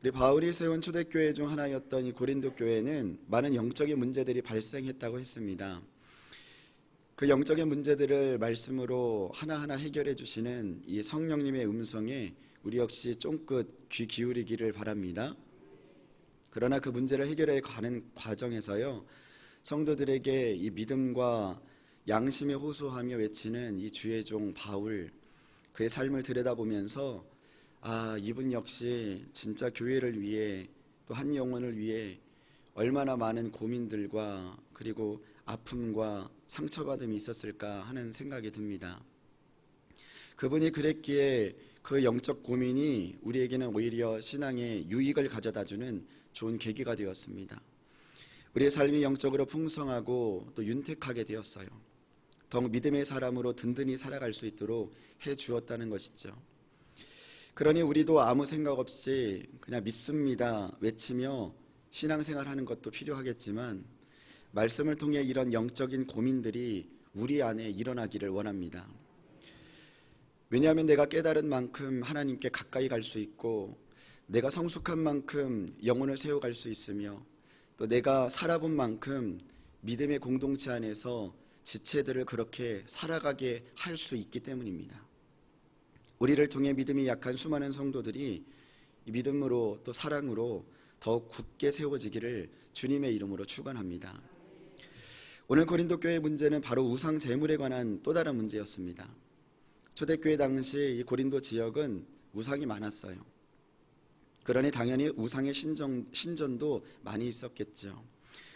우리 바울이 세운 초대교회 중 하나였던 이 고린도 교회는 많은 영적인 문제들이 발생했다고 했습니다. 그 영적인 문제들을 말씀으로 하나하나 해결해 주시는 이 성령님의 음성에 우리 역시 쫑긋 귀 기울이기를 바랍니다. 그러나 그 문제를 해결해 가는 과정에서요, 성도들에게 이 믿음과 양심에 호소하며 외치는 이 주의 종 바울, 그의 삶을 들여다보면서 이분 역시 진짜 교회를 위해 또 한 영혼을 위해 얼마나 많은 고민들과 그리고 아픔과 상처받음이 있었을까 하는 생각이 듭니다. 그분이 그랬기에 그 영적 고민이 우리에게는 오히려 신앙에 유익을 가져다주는 좋은 계기가 되었습니다. 우리의 삶이 영적으로 풍성하고 또 윤택하게 되었어요. 더욱 믿음의 사람으로 든든히 살아갈 수 있도록 해주었다는 것이죠. 그러니 우리도 아무 생각 없이 그냥 믿습니다 외치며 신앙생활하는 것도 필요하겠지만, 말씀을 통해 이런 영적인 고민들이 우리 안에 일어나기를 원합니다. 왜냐하면 내가 깨달은 만큼 하나님께 가까이 갈 수 있고, 내가 성숙한 만큼 영혼을 세워갈 수 있으며, 또 내가 살아본 만큼 믿음의 공동체 안에서 지체들을 그렇게 살아가게 할 수 있기 때문입니다. 우리를 통해 믿음이 약한 수많은 성도들이 믿음으로 또 사랑으로 더욱 굳게 세워지기를 주님의 이름으로 축원합니다. 오늘 고린도 교회의 문제는 바로 우상 제물에 관한 또 다른 문제였습니다. 초대교회 당시 이 고린도 지역은 우상이 많았어요. 그러니 당연히 우상의 신전도 많이 있었겠죠.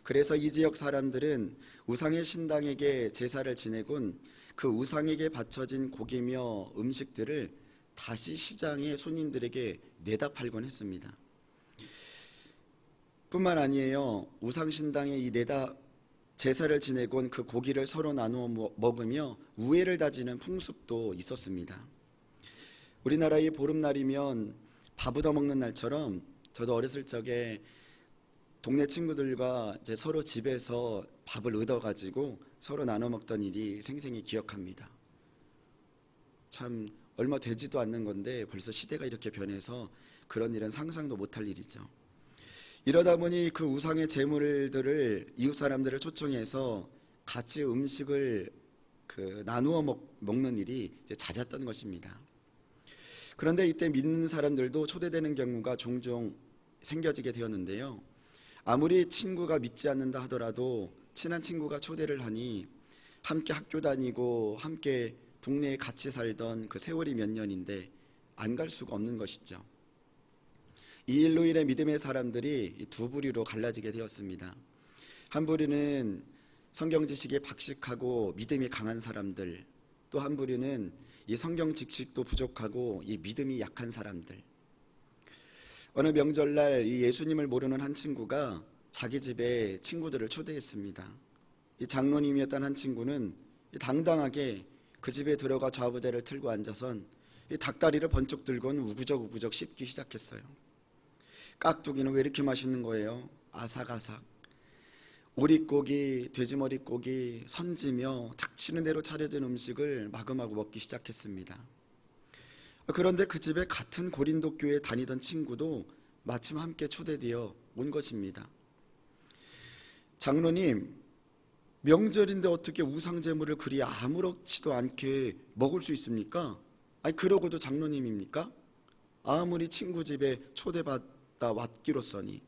그래서 이 지역 사람들은 우상의 신당에게 제사를 지내곤 그 우상에게 바쳐진 고기며 음식들을 다시 시장에 손님들에게 내다 팔곤 했습니다. 뿐만 아니에요, 우상신당에 이 내다 제사를 지내곤 그 고기를 서로 나누어 먹으며 우애를 다지는 풍습도 있었습니다. 우리나라의 보름날이면 밥 얻어먹는 날처럼 저도 어렸을 적에 동네 친구들과 이제 서로 집에서 밥을 얻어가지고 서로 나눠 먹던 일이 생생히 기억합니다. 참 얼마 되지도 않는 건데 벌써 시대가 이렇게 변해서 그런 일은 상상도 못할 일이죠. 이러다 보니 그 우상의 제물들을 이웃 사람들을 초청해서 같이 음식을 나누어 먹는 일이 이제 잦았던 것입니다. 그런데 이때 믿는 사람들도 초대되는 경우가 종종 생겨지게 되었는데요. 아무리 친구가 믿지 않는다 하더라도 친한 친구가 초대를 하니 함께 학교 다니고 함께 동네에 같이 살던 그 세월이 몇 년인데 안 갈 수가 없는 것이죠. 이 일로 인해 믿음의 사람들이 두 부류로 갈라지게 되었습니다. 한 부류는 성경 지식에 박식하고 믿음이 강한 사람들, 또 한 부류는 이 성경 지식도 부족하고 이 믿음이 약한 사람들. 어느 명절날 이 예수님을 모르는 한 친구가 자기 집에 친구들을 초대했습니다. 이 장로님이었던 한 친구는 당당하게 그 집에 들어가 좌부대를 틀고 앉아선 이 닭다리를 번쩍 들고는 우구적 씹기 시작했어요. 깍두기는 왜 이렇게 맛있는 거예요? 아삭아삭. 오릿고기, 돼지머리고기, 선지며 닥치는 대로 차려진 음식을 마구마구 먹기 시작했습니다. 그런데 그 집에 같은 고린도 교회에 다니던 친구도 마침 함께 초대되어 온 것입니다. 장로님, 명절인데 어떻게 우상제물을 그리 아무렇지도 않게 먹을 수 있습니까? 그러고도 장로님입니까? 아무리 친구 집에 초대받다 왔기로서니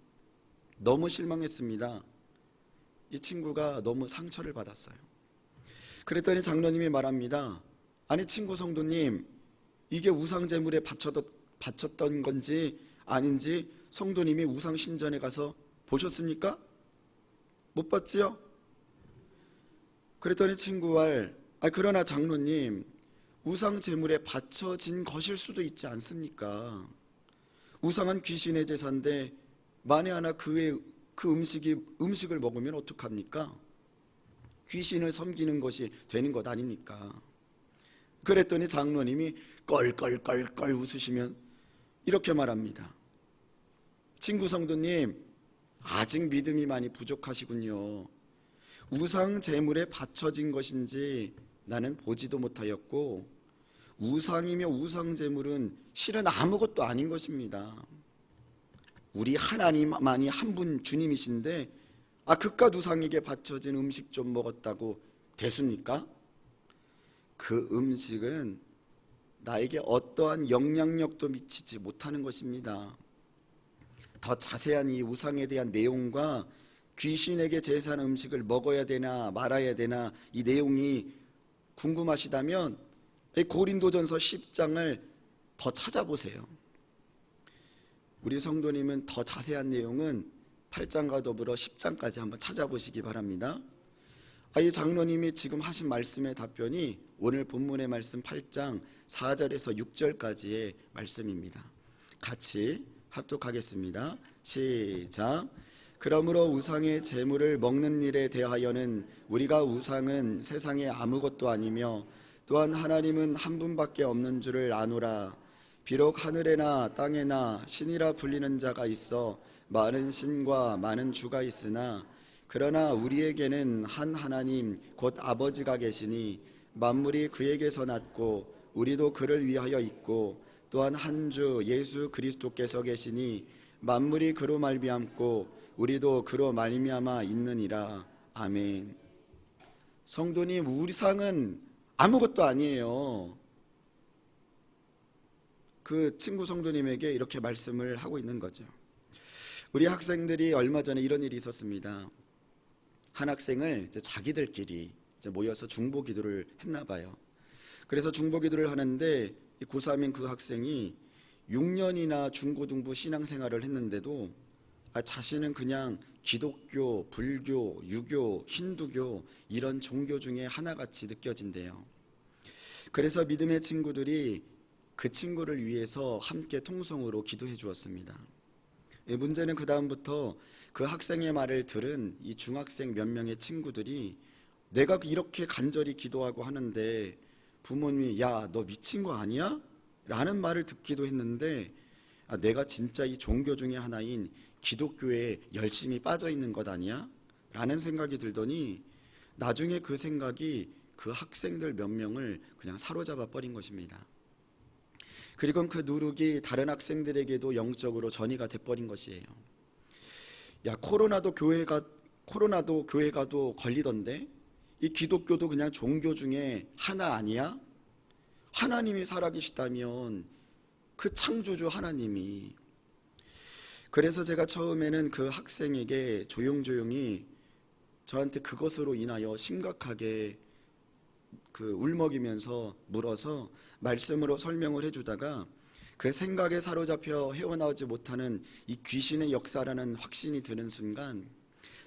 너무 실망했습니다. 이 친구가 너무 상처를 받았어요. 그랬더니 장로님이 말합니다. 아니 친구 성도님, 이게 우상제물에 바쳤던 건지 아닌지 성도님이 우상신전에 가서 보셨습니까? 못 봤지요? 그랬더니 친구말, 그러나 장로님, 우상제물에 바쳐진 것일 수도 있지 않습니까? 우상은 귀신의 제사인데 만에 하나 그 음식을 먹으면 어떡합니까? 귀신을 섬기는 것이 되는 것 아닙니까? 그랬더니 장로님이 껄껄껄껄 웃으시면 이렇게 말합니다. 친구 성도님, 아직 믿음이 많이 부족하시군요. 우상 제물에 바쳐진 것인지 나는 보지도 못하였고, 우상이며 우상 제물은 실은 아무것도 아닌 것입니다. 우리 하나님만이 한 분 주님이신데 그깟 우상에게 바쳐진 음식 좀 먹었다고 되십니까? 그 음식은 나에게 어떠한 영향력도 미치지 못하는 것입니다. 더 자세한 이 우상에 대한 내용과 귀신에게 제사한 음식을 먹어야 되나 말아야 되나 이 내용이 궁금하시다면 고린도전서 10장을 더 찾아보세요. 우리 성도님은 더 자세한 내용은 8장과 더불어 10장까지 한번 찾아보시기 바랍니다. 이 장로님이 지금 하신 말씀의 답변이 오늘 본문의 말씀 8장 4절에서 6절까지의 말씀입니다. 같이 합독하겠습니다. 시작. 그러므로 우상의 제물을 먹는 일에 대하여는 우리가 우상은 세상에 아무것도 아니며 또한 하나님은 한 분밖에 없는 줄을 아노라. 비록 하늘에나 땅에나 신이라 불리는 자가 있어 많은 신과 많은 주가 있으나 그러나 우리에게는 한 하나님 곧 아버지가 계시니 만물이 그에게서 났고 우리도 그를 위하여 있고 또한 한 주 예수 그리스도께서 계시니 만물이 그로 말미암고 우리도 그로 말미암아 있느니라. 아멘. 성도님, 우상은 아무것도 아니에요. 그 친구 성도님에게 이렇게 말씀을 하고 있는 거죠. 우리 학생들이 얼마 전에 이런 일이 있었습니다. 한 학생을 자기들끼리 모여서 중보 기도를 했나 봐요. 그래서 중보 기도를 하는데 고3인 그 학생이 6년이나 중고등부 신앙생활을 했는데도 자신은 그냥 기독교, 불교, 유교, 힌두교 이런 종교 중에 하나같이 느껴진대요. 그래서 믿음의 친구들이 그 친구를 위해서 함께 통성으로 기도해 주었습니다. 문제는 그 다음부터 그 학생의 말을 들은 이 중학생 몇 명의 친구들이 내가 이렇게 간절히 기도하고 하는데 부모님이 야, 너 미친 거 아니야? 라는 말을 듣기도 했는데 내가 진짜 이 종교 중에 하나인 기독교에 열심히 빠져 있는 것 아니야? 라는 생각이 들더니 나중에 그 생각이 그 학생들 몇 명을 그냥 사로잡아 버린 것입니다. 그리고 그 누룩이 다른 학생들에게도 영적으로 전이가 돼버린 것이에요. 야, 코로나도 교회 가도 걸리던데 이 기독교도 그냥 종교 중에 하나 아니야? 하나님이 살아계시다면 그 창조주 하나님이. 그래서 제가 처음에는 그 학생에게 조용조용히 저한테 그것으로 인하여 심각하게 울먹이면서 물어서 말씀으로 설명을 해주다가 그 생각에 사로잡혀 헤어나오지 못하는 이 귀신의 역사라는 확신이 드는 순간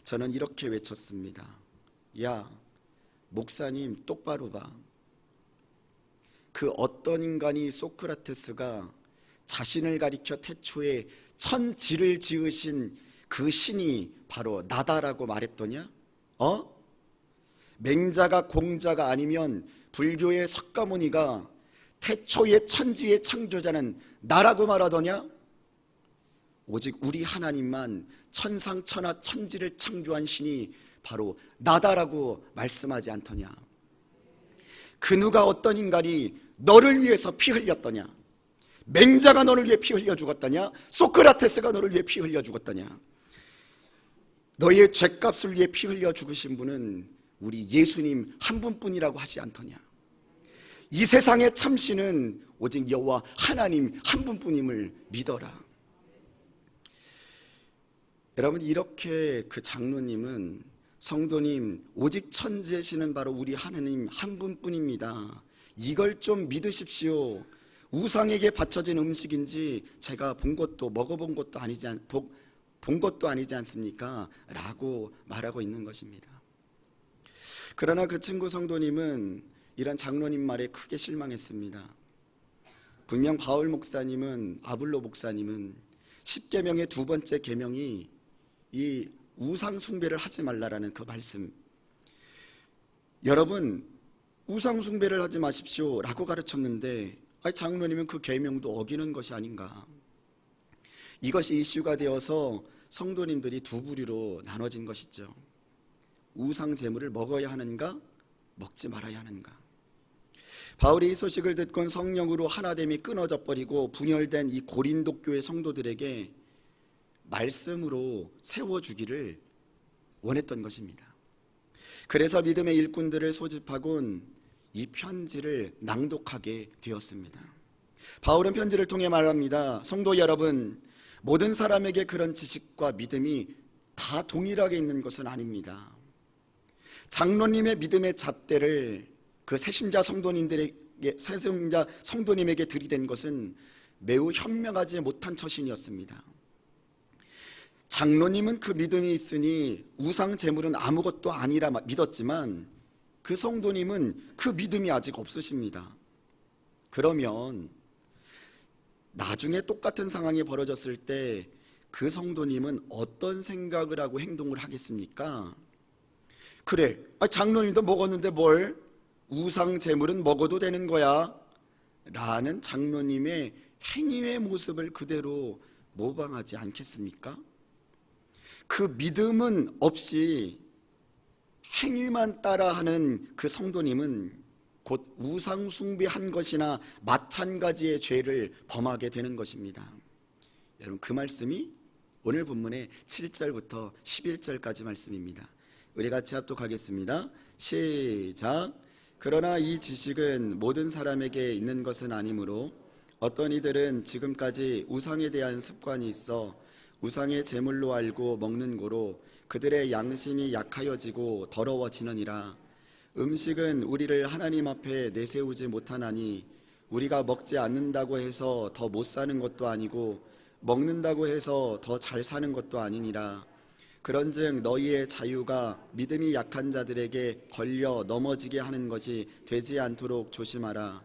저는 이렇게 외쳤습니다. 야, 목사님 똑바로 봐. 그 어떤 인간이 소크라테스가 자신을 가리켜 태초에 천지를 지으신 그 신이 바로 나다라고 말했더냐? 맹자가 공자가 아니면 불교의 석가모니가 태초의 천지의 창조자는 나라고 말하더냐? 오직 우리 하나님만 천상천하 천지를 창조한 신이 바로 나다라고 말씀하지 않더냐? 그 누가 어떤 인간이 너를 위해서 피 흘렸더냐? 맹자가 너를 위해 피 흘려 죽었더냐? 소크라테스가 너를 위해 피 흘려 죽었더냐? 너의 죄값을 위해 피 흘려 죽으신 분은 우리 예수님 한 분뿐이라고 하지 않더냐? 이 세상의 참신은 오직 여호와 하나님 한 분뿐임을 믿어라. 여러분, 이렇게 그 장로님은 성도님, 오직 천지의 신은 바로 우리 하나님 한 분뿐입니다. 이걸 좀 믿으십시오. 우상에게 바쳐진 음식인지 제가 본 것도 먹어본 것도 본 것도 아니지 않습니까? 라고 말하고 있는 것입니다. 그러나 그 친구 성도님은 이런 장로님 말에 크게 실망했습니다. 분명 바울 목사님은, 아블로 목사님은 10계명의 두 번째 계명이 이 우상 숭배를 하지 말라라는 그 말씀. 여러분, 우상 숭배를 하지 마십시오 라고 가르쳤는데 장로님은 그 계명도 어기는 것이 아닌가. 이것이 이슈가 되어서 성도님들이 두 부류로 나눠진 것이죠. 우상 제물을 먹어야 하는가, 먹지 말아야 하는가. 바울이 이 소식을 듣곤 성령으로 하나됨이 끊어져 버리고 분열된 이 고린도 교회 성도들에게 말씀으로 세워주기를 원했던 것입니다. 그래서 믿음의 일꾼들을 소집하곤 이 편지를 낭독하게 되었습니다. 바울은 편지를 통해 말합니다. 성도 여러분, 모든 사람에게 그런 지식과 믿음이 다 동일하게 있는 것은 아닙니다. 장로님의 믿음의 잣대를 그 새신자 성도님에게 들이댄 것은 매우 현명하지 못한 처신이었습니다. 장로님은 그 믿음이 있으니 우상 제물은 아무것도 아니라 믿었지만 그 성도님은 그 믿음이 아직 없으십니다. 그러면 나중에 똑같은 상황이 벌어졌을 때 그 성도님은 어떤 생각을 하고 행동을 하겠습니까? 그래, 장로님도 먹었는데 뭘? 우상 제물은 먹어도 되는 거야 라는 장로님의 행위의 모습을 그대로 모방하지 않겠습니까? 그 믿음은 없이 행위만 따라하는 그 성도님은 곧 우상 숭배한 것이나 마찬가지의 죄를 범하게 되는 것입니다. 여러분, 그 말씀이 오늘 본문의 7절부터 11절까지 말씀입니다. 우리 같이 합독하겠습니다. 시작. 그러나 이 지식은 모든 사람에게 있는 것은 아니므로 어떤 이들은 지금까지 우상에 대한 습관이 있어 우상의 제물로 알고 먹는 고로 그들의 양심이 약하여지고 더러워지느니라. 음식은 우리를 하나님 앞에 내세우지 못하나니 우리가 먹지 않는다고 해서 더 못 사는 것도 아니고 먹는다고 해서 더 잘 사는 것도 아니니라. 그런즉 너희의 자유가 믿음이 약한 자들에게 걸려 넘어지게 하는 것이 되지 않도록 조심하라.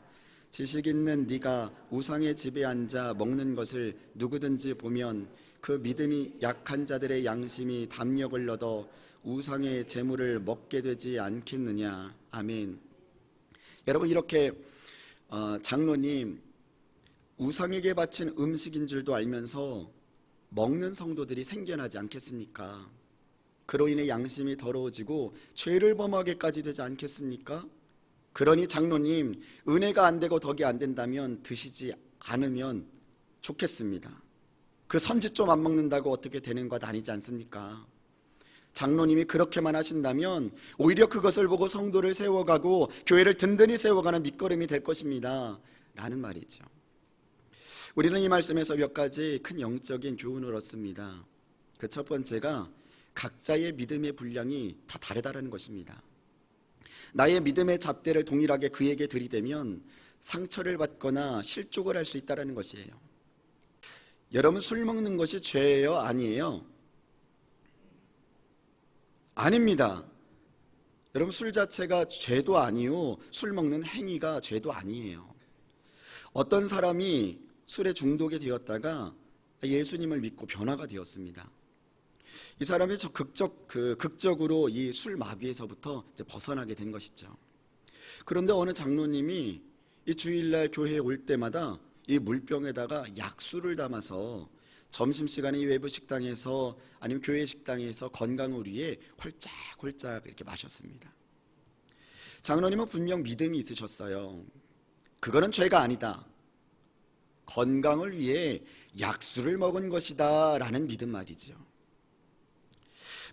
지식 있는 네가 우상의 집에 앉아 먹는 것을 누구든지 보면 그 믿음이 약한 자들의 양심이 담력을 얻어 우상의 제물을 먹게 되지 않겠느냐. 아멘. 여러분, 이렇게 장로님 우상에게 바친 음식인 줄도 알면서 먹는 성도들이 생겨나지 않겠습니까? 그로 인해 양심이 더러워지고 죄를 범하게까지 되지 않겠습니까? 그러니 장로님, 은혜가 안 되고 덕이 안 된다면 드시지 않으면 좋겠습니다. 그 선지 좀 안 먹는다고 어떻게 되는 것 아니지 않습니까? 장로님이 그렇게만 하신다면 오히려 그것을 보고 성도를 세워가고 교회를 든든히 세워가는 밑거름이 될 것입니다 라는 말이죠. 우리는 이 말씀에서 몇 가지 큰 영적인 교훈을 얻습니다. 그 첫 번째가 각자의 믿음의 분량이 다 다르다는 것입니다. 나의 믿음의 잣대를 동일하게 그에게 들이대면 상처를 받거나 실족을 할 수 있다는 것이에요. 여러분, 술 먹는 것이 죄예요? 아니에요? 아닙니다. 여러분, 술 자체가 죄도 아니요, 술 먹는 행위가 죄도 아니에요. 어떤 사람이 술에 중독이 되었다가 예수님을 믿고 변화가 되었습니다. 이 사람이 극적으로 이 술 마귀에서부터 이제 벗어나게 된 것이죠. 그런데 어느 장로님이 이 주일날 교회에 올 때마다 이 물병에다가 약수를 담아서 점심시간에 이 외부 식당에서 아니면 교회 식당에서 건강을 위해 홀짝홀짝 이렇게 마셨습니다. 장로님은 분명 믿음이 있으셨어요. 그거는 죄가 아니다. 건강을 위해 약수를 먹은 것이다 라는 믿음 말이죠.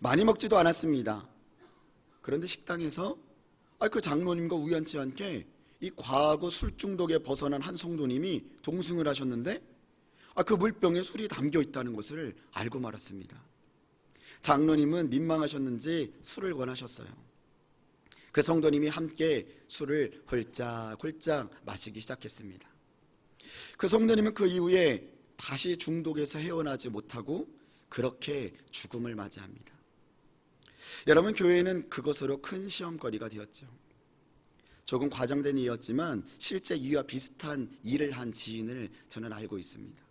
많이 먹지도 않았습니다. 그런데 식당에서 그 장로님과 우연치 않게 이 과거 술 중독에 벗어난 한 성도님이 동승을 하셨는데 그 물병에 술이 담겨 있다는 것을 알고 말았습니다. 장로님은 민망하셨는지 술을 권하셨어요. 그 성도님이 함께 술을 홀짝홀짝 마시기 시작했습니다. 그 성도님은 그 이후에 다시 중독에서 헤어나지 못하고 그렇게 죽음을 맞이합니다. 여러분, 교회는 그것으로 큰 시험거리가 되었죠. 조금 과장된 이유였지만 실제 이와 비슷한 일을 한 지인을 저는 알고 있습니다.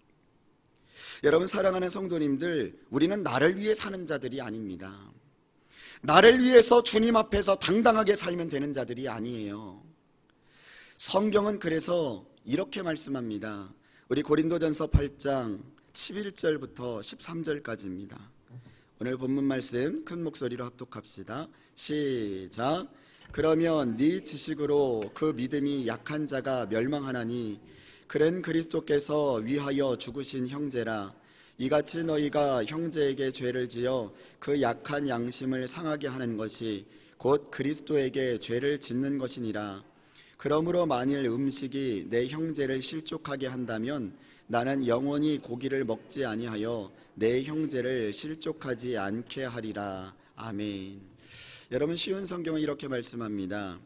여러분, 사랑하는 성도님들, 우리는 나를 위해 사는 자들이 아닙니다. 나를 위해서 주님 앞에서 당당하게 살면 되는 자들이 아니에요. 성경은 그래서 이렇게 말씀합니다. 우리 고린도전서 8장 11절부터 13절까지입니다. 오늘 본문 말씀 큰 목소리로 합독합시다. 시작. 그러면 네 지식으로 그 믿음이 약한 자가 멸망하나니 그는 그리스도께서 위하여 죽으신 형제라. 이같이 너희가 형제에게 죄를 지어 그 약한 양심을 상하게 하는 것이 곧 그리스도에게 죄를 짓는 것이니라. 그러므로 만일 음식이 내 형제를 실족하게 한다면 나는 영원히 고기를 먹지 아니하여 내 형제를 실족하지 않게 하리라. 아멘. 여러분, 쉬운 성경은 이렇게 말씀합니다.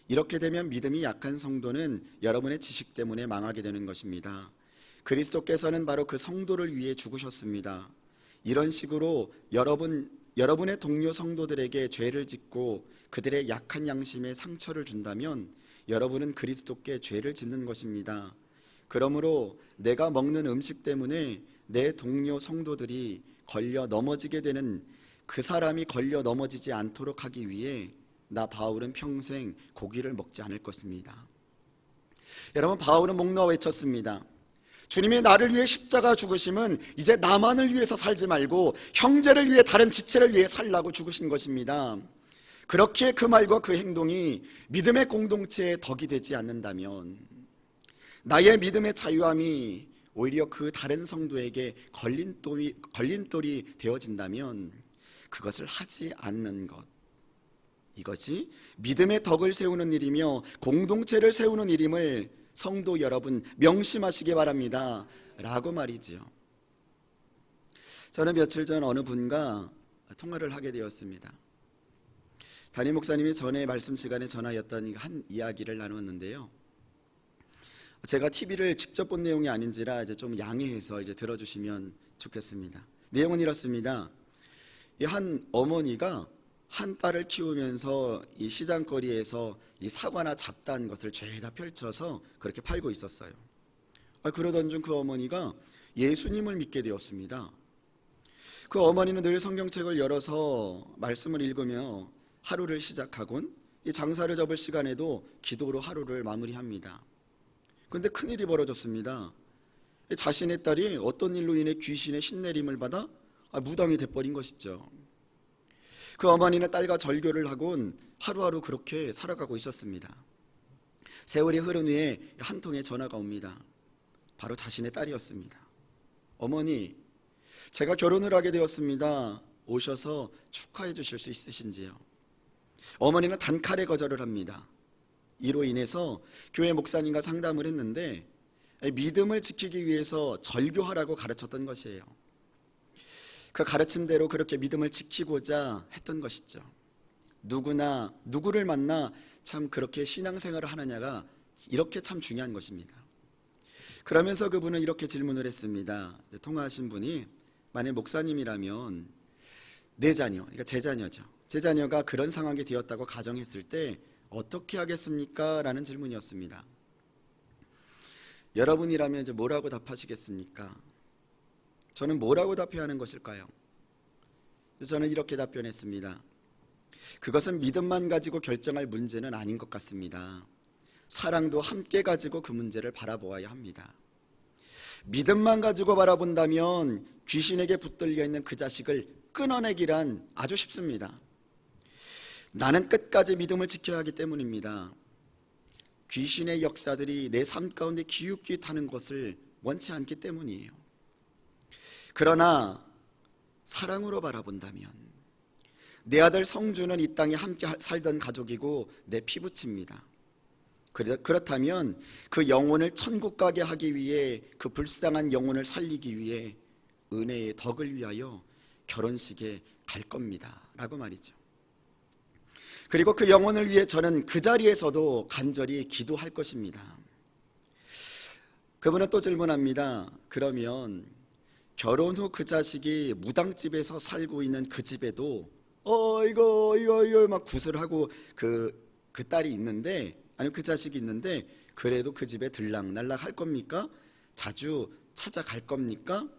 이렇게 되면 믿음이 약한 성도는 여러분의 지식 때문에 망하게 되는 것입니다. 그리스도께서는 바로 그 성도를 위해 죽으셨습니다. 이런 식으로 여러분의 동료 성도들에게 죄를 짓고 그들의 약한 양심에 상처를 준다면 여러분은 그리스도께 죄를 짓는 것입니다. 그러므로 내가 먹는 음식 때문에 내 동료 성도들이 걸려 넘어지게 되는, 그 사람이 걸려 넘어지지 않도록 하기 위해 나 바울은 평생 고기를 먹지 않을 것입니다. 여러분, 바울은 목 놓아 외쳤습니다. 주님이 나를 위해 십자가 죽으심은 이제 나만을 위해서 살지 말고 형제를 위해, 다른 지체를 위해 살라고 죽으신 것입니다. 그렇게 그 말과 그 행동이 믿음의 공동체에 덕이 되지 않는다면, 나의 믿음의 자유함이 오히려 그 다른 성도에게 걸림돌이 되어진다면 그것을 하지 않는 것, 이것이 믿음의 덕을 세우는 일이며 공동체를 세우는 일임을 성도 여러분 명심하시기 바랍니다 라고 말이지요. 저는 며칠 전 어느 분과 통화를 하게 되었습니다. 담임 목사님이 전에 말씀 시간에 전하였던 한 이야기를 나눴는데요, 제가 TV를 직접 본 내용이 아닌지라 이제 좀 양해해서 이제 들어주시면 좋겠습니다. 내용은 이렇습니다. 한 어머니가 한 딸을 키우면서 이 시장거리에서 이 사과나 잡다한 것을 죄다 펼쳐서 그렇게 팔고 있었어요. 그러던 중 그 어머니가 예수님을 믿게 되었습니다. 그 어머니는 늘 성경책을 열어서 말씀을 읽으며 하루를 시작하곤 이 장사를 접을 시간에도 기도로 하루를 마무리합니다. 그런데 큰일이 벌어졌습니다. 자신의 딸이 어떤 일로 인해 귀신의 신내림을 받아 무당이 돼버린 것이죠. 그 어머니는 딸과 절교를 하곤 하루하루 그렇게 살아가고 있었습니다. 세월이 흐른 후에 한 통의 전화가 옵니다. 바로 자신의 딸이었습니다. 어머니, 제가 결혼을 하게 되었습니다. 오셔서 축하해 주실 수 있으신지요? 어머니는 단칼에 거절을 합니다. 이로 인해서 교회 목사님과 상담을 했는데 믿음을 지키기 위해서 절교하라고 가르쳤던 것이에요. 그 가르침대로 그렇게 믿음을 지키고자 했던 것이죠. 누구나 누구를 만나 참 그렇게 신앙생활을 하느냐가 이렇게 참 중요한 것입니다. 그러면서 그분은 이렇게 질문을 했습니다. 통화하신 분이 만약 목사님이라면 내 자녀, 그러니까 제 자녀죠. 제 자녀가 그런 상황이 되었다고 가정했을 때 어떻게 하겠습니까? 라는 질문이었습니다. 여러분이라면 이제 뭐라고 답하시겠습니까? 저는 뭐라고 답해야 하는 것일까요? 저는 이렇게 답변했습니다. 그것은 믿음만 가지고 결정할 문제는 아닌 것 같습니다. 사랑도 함께 가지고 그 문제를 바라보아야 합니다. 믿음만 가지고 바라본다면 귀신에게 붙들려 있는 그 자식을 끊어내기란 아주 쉽습니다. 나는 끝까지 믿음을 지켜야 하기 때문입니다. 귀신의 역사들이 내 삶 가운데 기웃기웃 하는 것을 원치 않기 때문이에요. 그러나 사랑으로 바라본다면 내 아들 성주는 이 땅에 함께 살던 가족이고 내 피부치입니다. 그렇다면 그 영혼을 천국 가게 하기 위해, 그 불쌍한 영혼을 살리기 위해 은혜의 덕을 위하여 결혼식에 갈 겁니다 라고 말이죠. 그리고 그 영혼을 위해 저는 그 자리에서도 간절히 기도할 것입니다. 그분은 또 질문합니다. 그러면 결혼 후 그 자식이 무당집에서 살고 있는 그 집에도 이거 막 구슬하고 그 딸이 있는데, 아니 그 자식이 있는데 그래도 그 집에 들락날락 할 겁니까? 자주 찾아갈 겁니까?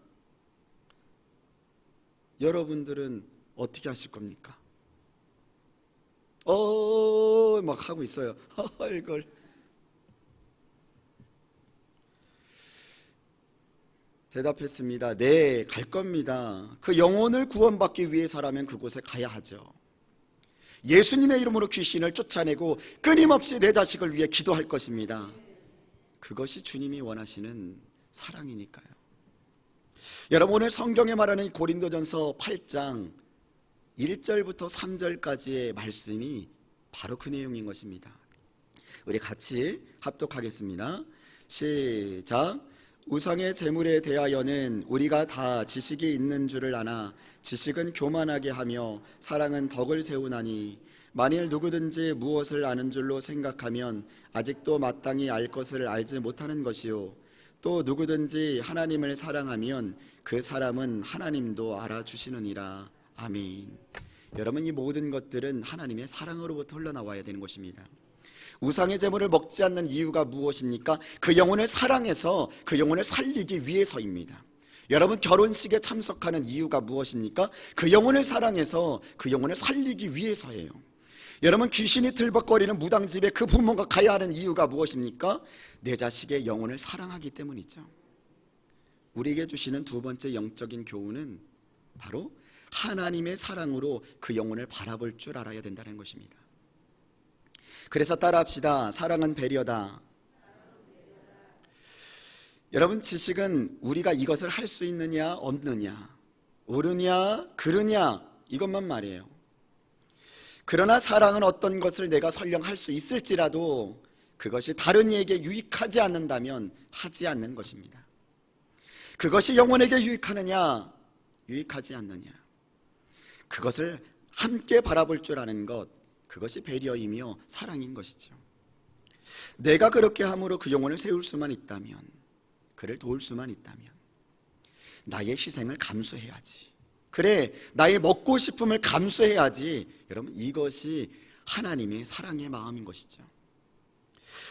여러분들은 어떻게 하실 겁니까? 막 하고 있어요. 이걸 대답했습니다. 네, 갈 겁니다. 그 영혼을 구원받기 위해서라면 그곳에 가야 하죠. 예수님의 이름으로 귀신을 쫓아내고 끊임없이 내 자식을 위해 기도할 것입니다. 그것이 주님이 원하시는 사랑이니까요. 여러분, 오늘 성경에 말하는 이 고린도전서 8장 1절부터 3절까지의 말씀이 바로 그 내용인 것입니다. 우리 같이 합독하겠습니다. 시작. 우상의 제물에 대하여는 우리가 다 지식이 있는 줄을 아나 지식은 교만하게 하며 사랑은 덕을 세우나니 만일 누구든지 무엇을 아는 줄로 생각하면 아직도 마땅히 알 것을 알지 못하는 것이요 또 누구든지 하나님을 사랑하면 그 사람은 하나님도 알아주시느니라. 아멘. 여러분, 이 모든 것들은 하나님의 사랑으로부터 흘러나와야 되는 것입니다. 우상의 제물을 먹지 않는 이유가 무엇입니까? 그 영혼을 사랑해서 그 영혼을 살리기 위해서입니다. 여러분, 결혼식에 참석하는 이유가 무엇입니까? 그 영혼을 사랑해서 그 영혼을 살리기 위해서예요. 여러분, 귀신이 들벅거리는 무당집에 그 부모가 가야 하는 이유가 무엇입니까? 내 자식의 영혼을 사랑하기 때문이죠. 우리에게 주시는 두 번째 영적인 교훈은 바로 하나님의 사랑으로 그 영혼을 바라볼 줄 알아야 된다는 것입니다. 그래서 따라합시다. 사랑은 배려다. 여러분, 지식은 우리가 이것을 할 수 있느냐 없느냐, 옳으냐 그르냐 이것만 말이에요. 그러나 사랑은 어떤 것을 내가 설령 할 수 있을지라도 그것이 다른 이에게 유익하지 않는다면 하지 않는 것입니다. 그것이 영혼에게 유익하느냐 유익하지 않느냐, 그것을 함께 바라볼 줄 아는 것, 그것이 배려이며 사랑인 것이죠. 내가 그렇게 함으로 그 영혼을 세울 수만 있다면, 그를 도울 수만 있다면 나의 희생을 감수해야지. 그래, 나의 먹고 싶음을 감수해야지. 여러분, 이것이 하나님의 사랑의 마음인 것이죠.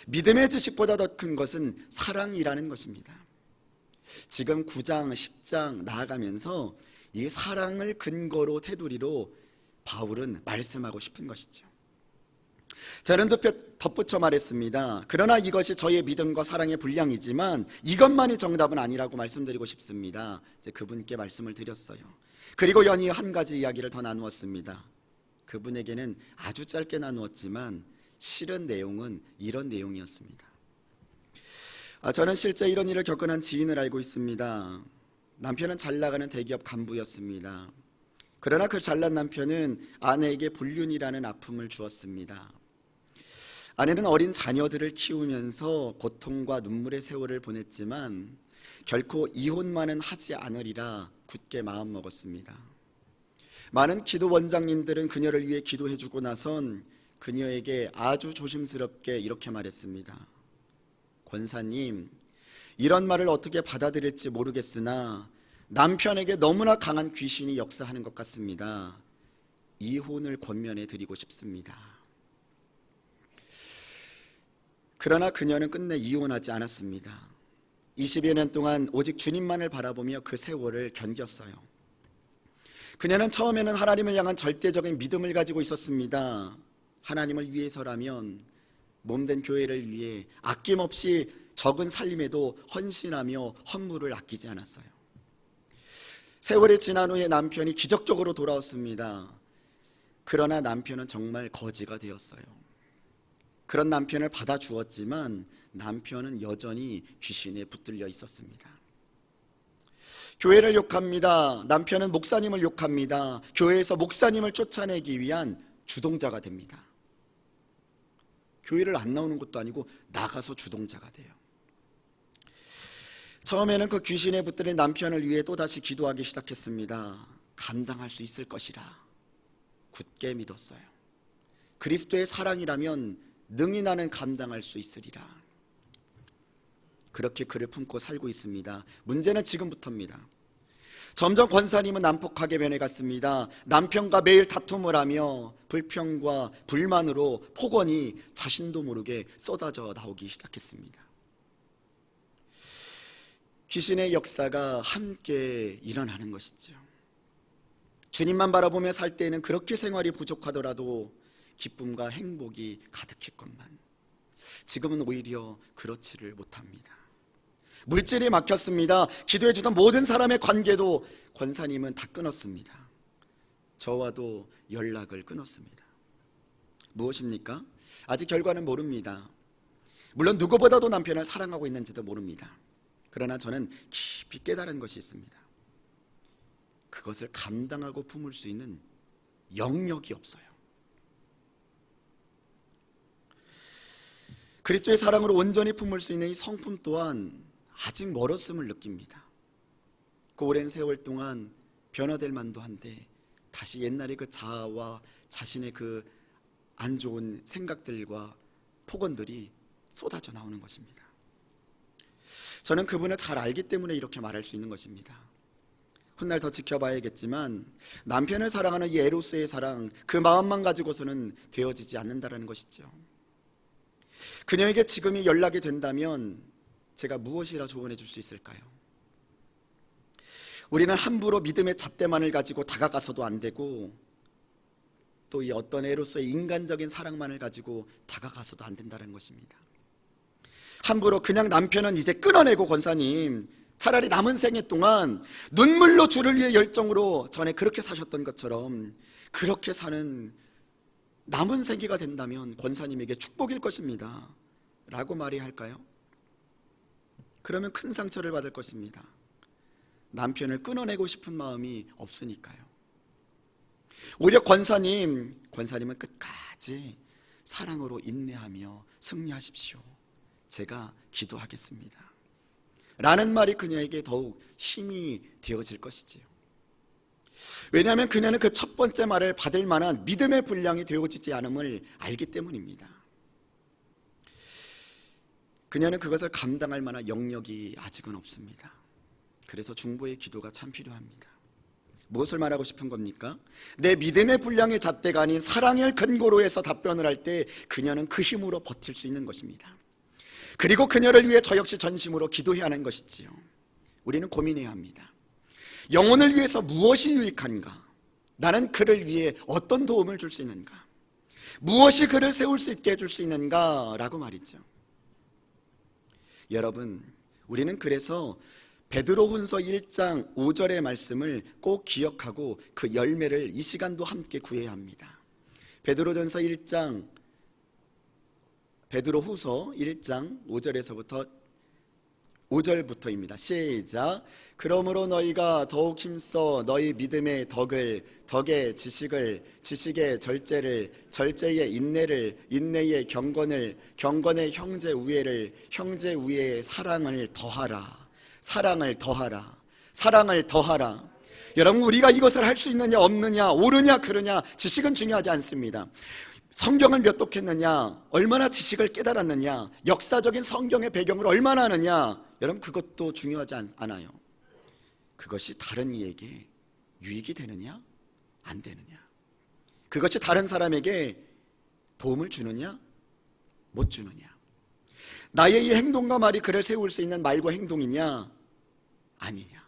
믿음의 지식보다 더 큰 것은 사랑이라는 것입니다. 지금 9장, 10장 나아가면서 이 사랑을 근거로 테두리로 바울은 말씀하고 싶은 것이죠. 저는 덧붙여 말했습니다. 그러나 이것이 저의 믿음과 사랑의 분량이지만 이것만이 정답은 아니라고 말씀드리고 싶습니다. 이제 그분께 말씀을 드렸어요. 그리고 연이어 한 가지 이야기를 더 나누었습니다. 그분에게는 아주 짧게 나누었지만 실은 내용은 이런 내용이었습니다. 저는 실제 이런 일을 겪은 한 지인을 알고 있습니다. 남편은 잘 나가는 대기업 간부였습니다. 그러나 그 잘난 남편은 아내에게 불륜이라는 아픔을 주었습니다. 아내는 어린 자녀들을 키우면서 고통과 눈물의 세월을 보냈지만 결코 이혼만은 하지 않으리라 굳게 마음먹었습니다. 많은 기도 원장님들은 그녀를 위해 기도해주고 나선 그녀에게 아주 조심스럽게 이렇게 말했습니다. 권사님, 이런 말을 어떻게 받아들일지 모르겠으나 남편에게 너무나 강한 귀신이 역사하는 것 같습니다. 이혼을 권면해 드리고 싶습니다. 그러나 그녀는 끝내 이혼하지 않았습니다. 20여 년 동안 오직 주님만을 바라보며 그 세월을 견뎠어요. 그녀는 처음에는 하나님을 향한 절대적인 믿음을 가지고 있었습니다. 하나님을 위해서라면 몸된 교회를 위해 아낌없이 적은 살림에도 헌신하며 헌물을 아끼지 않았어요. 세월이 지난 후에 남편이 기적적으로 돌아왔습니다. 그러나 남편은 정말 거지가 되었어요. 그런 남편을 받아주었지만 남편은 여전히 귀신에 붙들려 있었습니다. 교회를 욕합니다. 남편은 목사님을 욕합니다. 교회에서 목사님을 쫓아내기 위한 주동자가 됩니다. 교회를 안 나오는 것도 아니고 나가서 주동자가 돼요. 처음에는 그 귀신에 붙들린 남편을 위해 또다시 기도하기 시작했습니다. 감당할 수 있을 것이라 굳게 믿었어요. 그리스도의 사랑이라면 능히 나는 감당할 수 있으리라. 그렇게 그를 품고 살고 있습니다. 문제는 지금부터입니다. 점점 권사님은 난폭하게 변해갔습니다. 남편과 매일 다툼을 하며 불평과 불만으로 폭언이 자신도 모르게 쏟아져 나오기 시작했습니다. 귀신의 역사가 함께 일어나는 것이죠. 주님만 바라보며 살 때에는 그렇게 생활이 부족하더라도 기쁨과 행복이 가득했건만 지금은 오히려 그렇지를 못합니다. 물질이 막혔습니다. 기도해주던 모든 사람의 관계도 권사님은 다 끊었습니다. 저와도 연락을 끊었습니다. 무엇입니까? 아직 결과는 모릅니다. 물론 누구보다도 남편을 사랑하고 있는지도 모릅니다. 그러나 저는 깊이 깨달은 것이 있습니다. 그것을 감당하고 품을 수 있는 영역이 없어요. 그리스도의 사랑으로 온전히 품을 수 있는 이 성품 또한 아직 멀었음을 느낍니다. 그 오랜 세월 동안 변화될 만도 한데 다시 옛날의 그 자아와 자신의 그 안 좋은 생각들과 폭언들이 쏟아져 나오는 것입니다. 저는 그분을 잘 알기 때문에 이렇게 말할 수 있는 것입니다. 훗날 더 지켜봐야겠지만 남편을 사랑하는 이 에로스의 사랑, 그 마음만 가지고서는 되어지지 않는다는 것이죠. 그녀에게 지금이 연락이 된다면 제가 무엇이라 조언해 줄 수 있을까요? 우리는 함부로 믿음의 잣대만을 가지고 다가가서도 안 되고 또 이 어떤 애로서의 인간적인 사랑만을 가지고 다가가서도 안 된다는 것입니다. 함부로 그냥 남편은 이제 끊어내고, 권사님 차라리 남은 생애 동안 눈물로 주를 위해 열정으로 전에 그렇게 사셨던 것처럼 그렇게 사는 남은 생애가 된다면 권사님에게 축복일 것입니다 라고 말해야 할까요? 그러면 큰 상처를 받을 것입니다. 남편을 끊어내고 싶은 마음이 없으니까요. 오히려 권사님은 끝까지 사랑으로 인내하며 승리하십시오. 제가 기도하겠습니다 라는 말이 그녀에게 더욱 힘이 되어질 것이지요. 왜냐하면 그녀는 그 첫 번째 말을 받을 만한 믿음의 분량이 되어지지 않음을 알기 때문입니다. 그녀는 그것을 감당할 만한 영역이 아직은 없습니다. 그래서 중보의 기도가 참 필요합니다. 무엇을 말하고 싶은 겁니까? 내 믿음의 분량의 잣대가 아닌 사랑을 근거로 해서 답변을 할 때 그녀는 그 힘으로 버틸 수 있는 것입니다. 그리고 그녀를 위해 저 역시 전심으로 기도해야 하는 것이지요. 우리는 고민해야 합니다. 영혼을 위해서 무엇이 유익한가? 나는 그를 위해 어떤 도움을 줄 수 있는가? 무엇이 그를 세울 수 있게 해줄 수 있는가? 라고 말이죠. 여러분, 우리는 그래서 베드로훈서 1장 5절의 말씀을 꼭 기억하고 그 열매를 이 시간도 함께 구해야 합니다. 베드로전서 1장, 베드로후서 1장 5절부터입니다. 시작. 그러므로 너희가 더욱 힘써 너희 믿음의 덕의 지식을, 지식의 절제를, 절제의 인내를, 인내의 경건을, 경건의 형제 우애를, 형제 우애의 사랑을 더하라. 사랑을 더하라. 사랑을 더하라. 여러분, 우리가 이것을 할 수 있느냐 없느냐, 옳으냐 그르냐, 지식은 중요하지 않습니다. 성경을 몇 독했느냐, 얼마나 지식을 깨달았느냐, 역사적인 성경의 배경을 얼마나 아느냐, 여러분 그것도 중요하지 않아요. 그것이 다른 이에게 유익이 되느냐 안 되느냐, 그것이 다른 사람에게 도움을 주느냐 못 주느냐, 나의 이 행동과 말이 그를 세울 수 있는 말과 행동이냐 아니냐.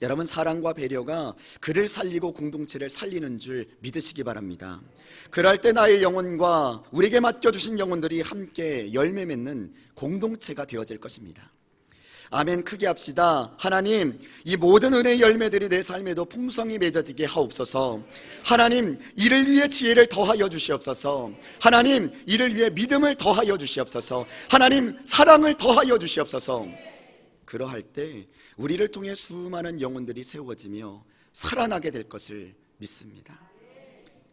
여러분, 사랑과 배려가 그를 살리고 공동체를 살리는 줄 믿으시기 바랍니다. 그럴 때 나의 영혼과 우리에게 맡겨주신 영혼들이 함께 열매 맺는 공동체가 되어질 것입니다. 아멘. 크게 합시다. 하나님, 이 모든 은혜의 열매들이 내 삶에도 풍성히 맺어지게 하옵소서. 하나님, 이를 위해 지혜를 더하여 주시옵소서. 하나님, 이를 위해 믿음을 더하여 주시옵소서. 하나님, 사랑을 더하여 주시옵소서. 그러할 때 우리를 통해 수많은 영혼들이 세워지며 살아나게 될 것을 믿습니다.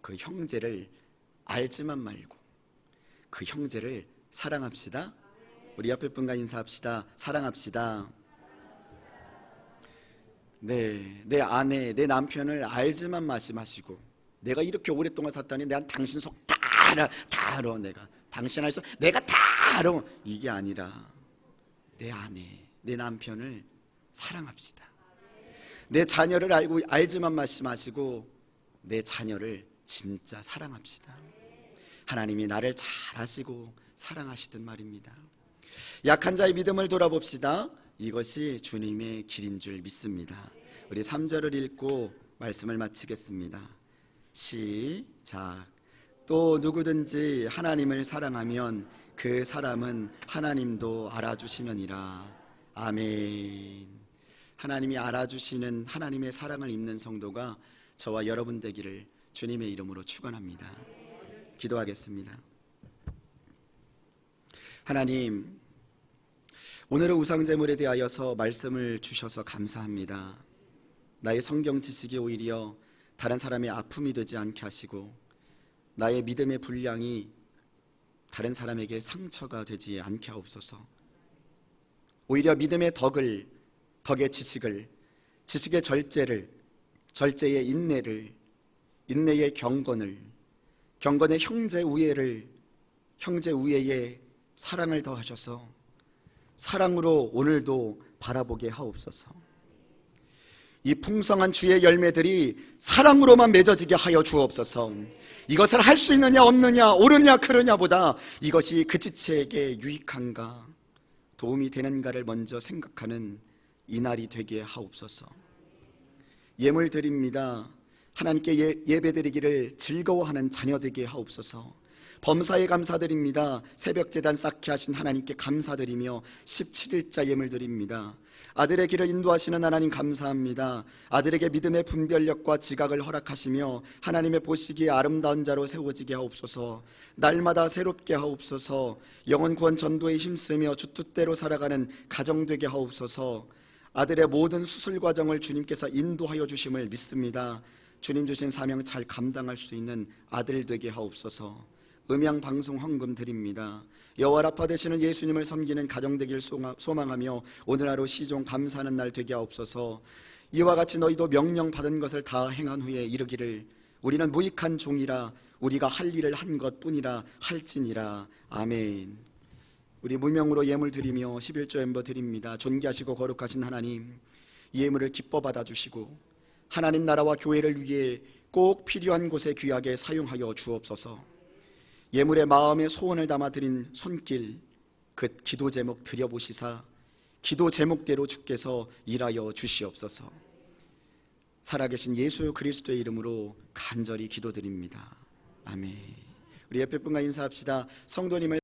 그 형제를 알지만 말고 그 형제를 사랑합시다. 우리 옆에 분과 인사합시다. 사랑합시다. 네, 내 아내, 내 남편을 알지만 마시고, 내가 이렇게 오랫동안 살다니 내가 당신 속 다 알아. 내가 당신 안에서 내가 다 알아. 이게 아니라 내 아내, 내 남편을 사랑합시다. 내 자녀를 알지만 마시고 내 자녀를 진짜 사랑합시다. 하나님이 나를 잘 아시고 사랑하시듯 말입니다. 약한 자의 믿음을 돌아봅시다. 이것이 주님의 길인 줄 믿습니다. 우리 3절을 읽고 말씀을 마치겠습니다. 시작. 또 누구든지 하나님을 사랑하면 그 사람은 하나님도 알아주시느니라. 아멘. 하나님이 알아주시는 하나님의 사랑을 입는 성도가 저와 여러분 되기를 주님의 이름으로 축원합니다. 기도하겠습니다. 하나님, 오늘은 우상제물에 대하여서 말씀을 주셔서 감사합니다. 나의 성경 지식이 오히려 다른 사람의 아픔이 되지 않게 하시고 나의 믿음의 분량이 다른 사람에게 상처가 되지 않게 하옵소서. 오히려 믿음의 덕의 지식을, 지식의 절제를, 절제의 인내를, 인내의 경건을, 경건의 형제 우애를, 형제 우애의 사랑을 더하셔서 사랑으로 오늘도 바라보게 하옵소서. 이 풍성한 주의 열매들이 사랑으로만 맺어지게 하여 주옵소서. 이것을 할 수 있느냐 없느냐 옳으냐 그르냐 보다 이것이 그 지체에게 유익한가 도움이 되는가를 먼저 생각하는 이 날이 되게 하옵소서. 예물 드립니다. 하나님께 예배드리기를 즐거워하는 자녀 되게 하옵소서. 범사에 감사드립니다. 새벽제단 쌓게 하신 하나님께 감사드리며 17일자 예물 드립니다. 아들의 길을 인도하시는 하나님 감사합니다. 아들에게 믿음의 분별력과 지각을 허락하시며 하나님의 보시기에 아름다운 자로 세워지게 하옵소서. 날마다 새롭게 하옵소서. 영혼 구원 전도에 힘쓰며 주 뜻대로 살아가는 가정 되게 하옵소서. 아들의 모든 수술 과정을 주님께서 인도하여 주심을 믿습니다. 주님 주신 사명 잘 감당할 수 있는 아들 되게 하옵소서. 음양 방송 헌금 드립니다. 여호와 라파 되시는 예수님을 섬기는 가정 되길 소망하며 오늘 하루 시종 감사하는 날 되게 하옵소서. 이와 같이 너희도 명령 받은 것을 다 행한 후에 이르기를 우리는 무익한 종이라 우리가 할 일을 한 것뿐이라 할지니라. 아멘. 우리 무명으로 예물 드리며 11조 엠버 드립니다. 존귀하시고 거룩하신 하나님, 이 예물을 기뻐 받아주시고 하나님 나라와 교회를 위해 꼭 필요한 곳에 귀하게 사용하여 주옵소서. 예물의 마음의 소원을 담아 드린 손길 그 기도 제목 드려보시사 기도 제목대로 주께서 일하여 주시옵소서. 살아계신 예수 그리스도의 이름으로 간절히 기도드립니다. 아멘. 우리 옆에 분과 인사합시다. 성도님을